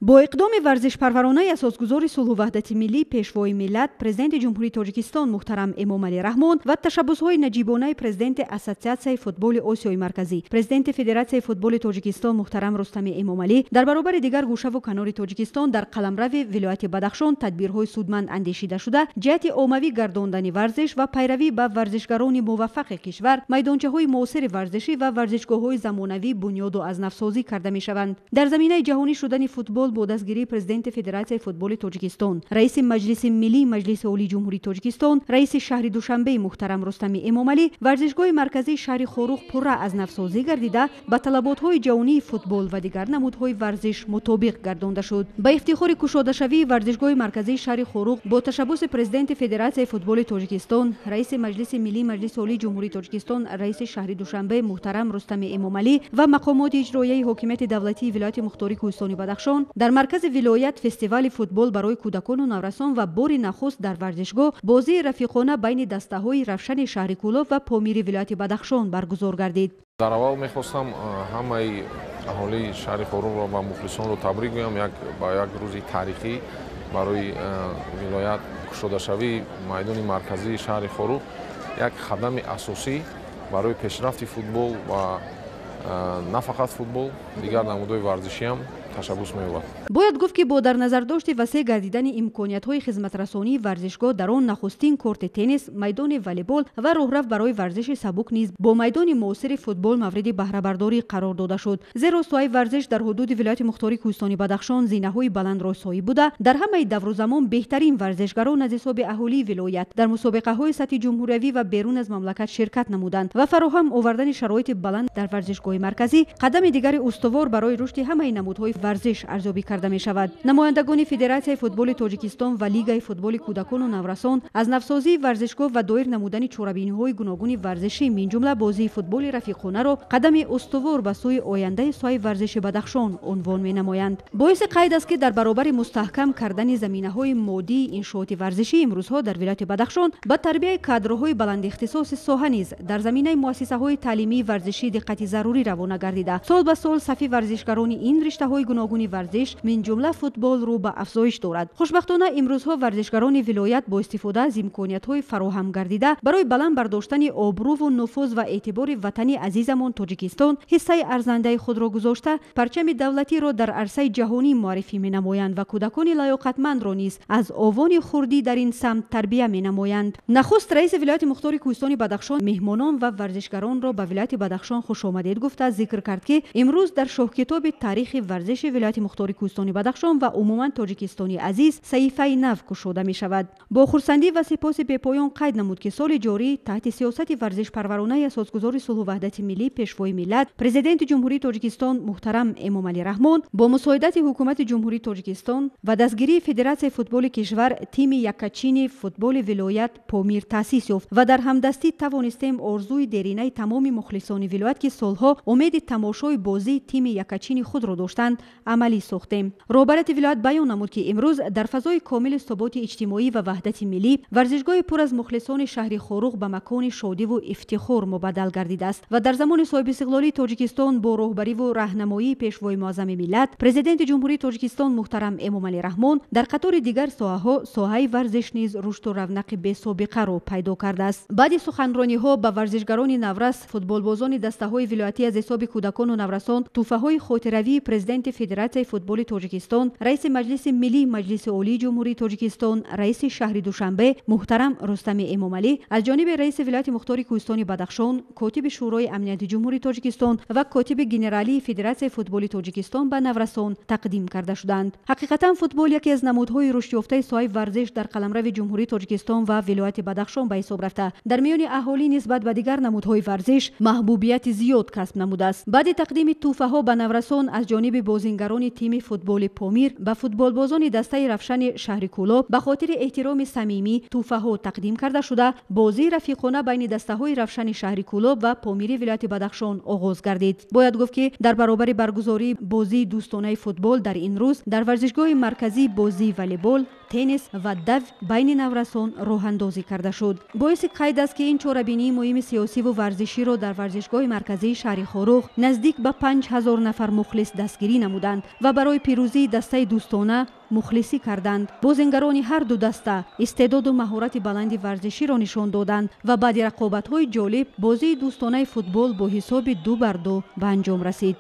با اقدام ورزشپرورانه اساسگذار صلح و وحدت ملی پیشوای ملت پرزیدنت جمهوری تاجیکستان محترم امامعلی رحمان و تشبث‌های نجیبانه پرزیدنت اسوسیاسیون فوتبال آسیای مرکزی پرزیدنت فدراسیون فوتبال تاجیکستان محترم رستم امامعلی در برابر دیگر گوشه و کنار تاجیکستان در قلمرو ولایت بدخشان تدبیرهای سودمند اندیشیده شده جهت عمومی گرداندن ورزش و پیروی به ورزشگران موفق کشور میدانچه‌های معاصر ورزشی و ورزشگاه‌های زمانوی بنیاد و از نوسازی کرده می‌شوند. در زمینه جهانی شدن فوتبال با دستگیری پرزیدنت فدراسیون فوتبال تاجیکستان رئیس مجلس ملی مجلس عالی جمهوری تاجیکستان رئیس شهر دوشنبه محترم رستم امامعلی ورزشگاه مرکزی شهر خوروغ پر از نوسازی گردیده به طلبات‌های جهانی فوتبال و دیگر نمودهای ورزش مطابق گردانده شد. به افتخار کشاده شوی ورزشگاه مرکزی شهر خوروغ با تشبث پرزیدنت فدراسیون فوتبال تاجیکستان رئیس مجلس ملی مجلس عالی جمهوری تاجیکستان رئیس شهر دوشنبه محترم رستم امامعلی و مقامات اجرایی حکومت دولتی ولایت مختار کوهستان بدخشان در مرکز ولایت فستیوال فوتبال برای کودکان و نوجوانان و بار نخست در ورزشگاه بازی رفیقانه بین دسته‌های رفشن شهر کولاب و پامیر ولایت بدخشان برگزار گردید. در اول می‌خواستم همه اهالی شهر خوروغ را و مخلصان را تبریک بگویم با یک روز تاریخی برای ولایت گشوده شوی میدان مرکزی شهر خوروغ یک قدم اساسی برای پیشرفت فوتبال و نه فقط فوتبال دیگر نمودهای ورزشی هم تشبث می‌یابد. باید گفت که با در نظر داشت وسیع گردیدن امکانیت‌های خدمت‌رسانی ورزشگاه در آن نخستین کورت تنیس، میدان والیبال و راهرو برای ورزش سبک نیز با میدان معاصر فوتبال مورد بهره برداری قرار داده شد. زیرا سایه ورزش در حدود ولایت مختار کوهستان بدخشان زینه‌های بلندرسایی بوده در همه دور و زمان بهترین ورزشگران از حساب اهالی ولایت در مسابقه‌های سطح جمهوری و بیرون از مملکت شرکت نمودند و فراهم آوردن شرایط بلند در ورزشگاه مرکزی قدم دیگر استوار برای رشد همه نمودهای ورزش ارزیابی کرده می شود. نمایندگان فدراسیون فوتبال تاجیکستان و لیگ فوتبال کودکان و نوجوانان از نوسازی ورزشگاه و دایر نمودن چوربینی‌های گوناگون ورزشی من جمله بازی فوتبال رفیقانه را قدم استوار به سوی آینده سایه ورزش بدخشان عنوان می نمایند. باعث قید است که در برابر مستحکم کردن زمینه‌های مادی انشاءات ورزشی امروزها در ولایت بدخشان با تربیت کادرهای بلند اختصاص ساحه نیز در زمینه مؤسسه‌های تعلیمی ورزشی دقت ضروری روانه گردیده سال به سال صف ورزشکاران این رشته‌های گوناگون ورزش من جمله فوتبال رو به افزایش دارد. خوشبختانه امروزها ورزشکاران ولایت با استفاده از امکانیت‌های فراهم گردیده برای بلند برداشتن آبرو و نفوذ و اعتبار وطنی عزیزمان تاجیکستان حصه ارزنده خود را گذاشته پرچم دولتی را در عرصه جهانی معرفی می‌نمایند و کودکان لیاقتمند را نیز از آوان خردی در این سمت تربیت می‌نمایند. نخست رئیس ولایت مختار کوهستان بدخشان مهمانان و ورزشکاران را به ولایت بدخشان خوش آمدید گفته ذکر کرد که امروز در شاهکتاب تاریخ ورزش ولایت مختار کوهستان بدخشان و عموما تاجیکستانی عزیز صحیفه نو گشوده می شود. با خرسندی و سپاس بی‌پایان قید نمود که سال جاری تحت سیاست ورزش پرورانه اساسگذار صلح و وحدت ملی پیشوای ملت پرزیدنت جمهوری تاجیکستان محترم امامعلی رحمان با مساعدت حکومت جمهوری تاجیکستان و دستگیری فدراسیون فوتبال کشور تیم یکچین فوتبال ولایت پامیر تأسیس یافت و در همدستی توانستیم آرزوی دیرینه تمام مخلصان ولایت که سالها امید تماشای بازی تیم یکچین خود را داشتند عملی ساختیم. رهبرت ولایت بیان نمود که امروز در فضای کامل ثبات اجتماعی و وحدت ملی ورزشگاه پر از مخلصان شهر خوروغ به مکان شادی و افتخار مبدل گردیده است و در زمان صاحب استقلالی تاجیکستان با راهبری و راهنمایی پیشوای معظم ملت پرزیدنت جمهوری تاجیکستان محترم امامعلی رحمان در قطار دیگر ساحه‌ها ساحه ورزش نیز رشد و رونق بی سابقه را پیدا کرده است. بعد سخنرانی‌ها به ورزشگران نورس فوتبالبازان دسته‌های ولایتی از حساب کودکان و نوجوانان توفه‌های خاطروی پرزیدنت فدراسیون فوتبال تاجیکستان رئیس مجلس ملی مجلس عالی جمهوری تاجیکستان رئیس شهر دوشنبه محترم رستم امامعلی از جانب رئیس ولایت مختار کوهستان بدخشان کاتب شورای امنیت جمهوری تاجیکستان و کاتب گنرالی فدراسیون فوتبال تاجیکستان به نوجوانان تقدیم کرده شدند. حقیقتا فوتبال یکی از نمودهای رشد یافته سایه ورزش در قلمرو جمهوری تاجیکستان و ولایت بدخشان به حساب رفته در میان اهالی نسبت به دیگر نمودهای ورزش محبوبیت زیاد کسب نموده است. بعد تقدیم توفه‌ها به نوجوانان از جانب بازیگران تیم فوتبال پامیر به فوتبالبازان دسته رفشن شهر کولاب به خاطر احترام صمیمی توفه‌ها تقدیم کرده شده بازی رفیقانه بین دسته‌های رفشن شهر کولاب و پامیر ولایت بدخشان آغاز گردید. باید گفت که در برابر برگزاری بازی دوستانه فوتبال در این روز در ورزشگاه مرکزی بازی والیبال تنیس و دو بین نوجوانان راه اندازی کرده شد. باعث قید است که این چهاربینی مهم سیاسی و ورزشی را در ورزشگاه مرکزی شهر خوروغ نزدیک به 5000 نفر مخلص دستگیری نمود намуданд ва барои пирӯзии дастаи дӯстона мухлисӣ карданд. бозингарони ҳар ду даста истеъдоду маҳорати баланди варзиширо нишон доданд ва баъди рақобатҳои ҷолиб бозии дӯстонаи футбол бо ҳисоби 2-2 ба анҷом расид.